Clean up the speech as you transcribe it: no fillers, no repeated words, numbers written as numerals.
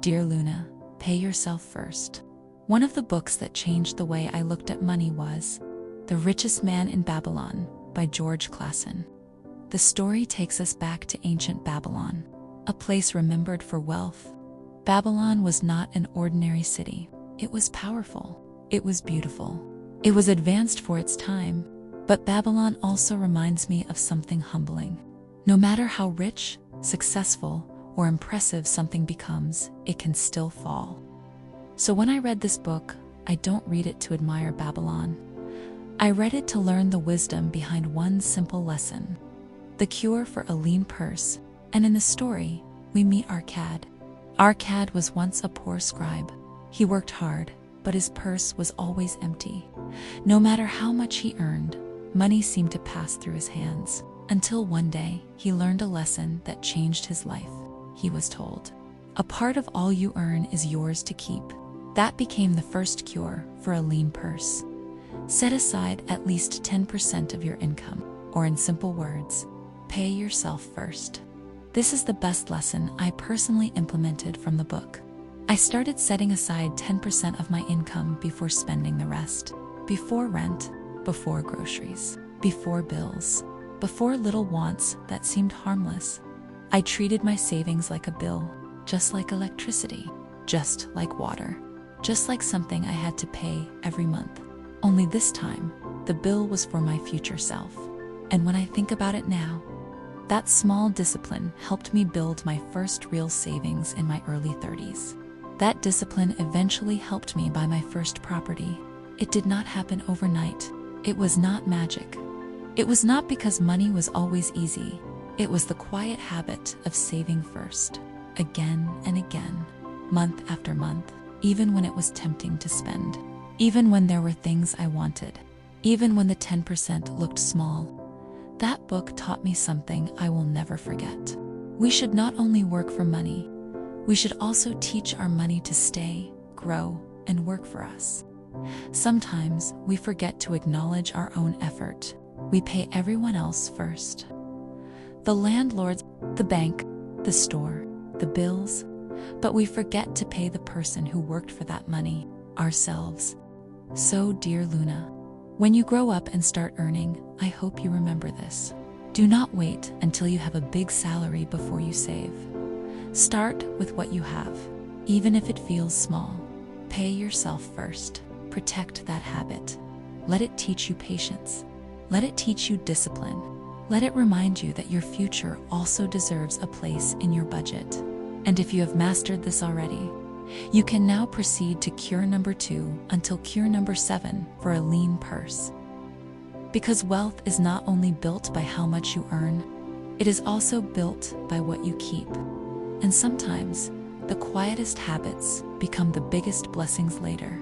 Dear Luna, pay yourself first. One of the books that changed the way I looked at money was The Richest Man in Babylon by George Clason. The story takes us back to ancient Babylon, a place remembered for wealth. Babylon was not an ordinary city. It was powerful. It was beautiful. It was advanced for its time. But Babylon also reminds me of something humbling. No matter how rich, successful, or impressive something becomes, it can still fall. So when I read this book, I don't read it to admire Babylon. I read it to learn the wisdom behind one simple lesson: the cure for a lean purse. And in the story, we meet Arcad. Arcad was once a poor scribe. He worked hard, but his purse was always empty. No matter how much he earned, money seemed to pass through his hands. Until one day, he learned a lesson that changed his life. He was told, "A part of all you earn is yours to keep." That became the first cure for a lean purse. Set aside at least 10% of your income, or in simple words, pay yourself first. This is the best lesson I personally implemented from the book. I started setting aside 10% of my income before spending the rest. Before rent, before groceries, before bills, before little wants that seemed harmless. I treated my savings like a bill, just like electricity, just like water, just like something I had to pay every month. Only this time, the bill was for my future self. And when I think about it now, that small discipline helped me build my first real savings in my early 30s. That discipline eventually helped me buy my first property. It did not happen overnight. It was not magic. It was not because money was always easy. It was the quiet habit of saving first, again and again, month after month, even when it was tempting to spend, even when there were things I wanted, even when the 10% looked small. That book taught me something I will never forget. We should not only work for money, we should also teach our money to stay, grow, and work for us. Sometimes we forget to acknowledge our own effort. We pay everyone else first. The landlords, the bank, the store, the bills, but we forget to pay the person who worked for that money, ourselves. So, dear Luna, when you grow up and start earning, I hope you remember this. Do not wait until you have a big salary before you save. Start with what you have, even if it feels small. Pay yourself first. Protect that habit. Let it teach you patience. Let it teach you discipline. Let it remind you that your future also deserves a place in your budget. And if you have mastered this already, you can now proceed to cure number 2 until cure number 7 for a lean purse. Because wealth is not only built by how much you earn, it is also built by what you keep. And sometimes, the quietest habits become the biggest blessings later.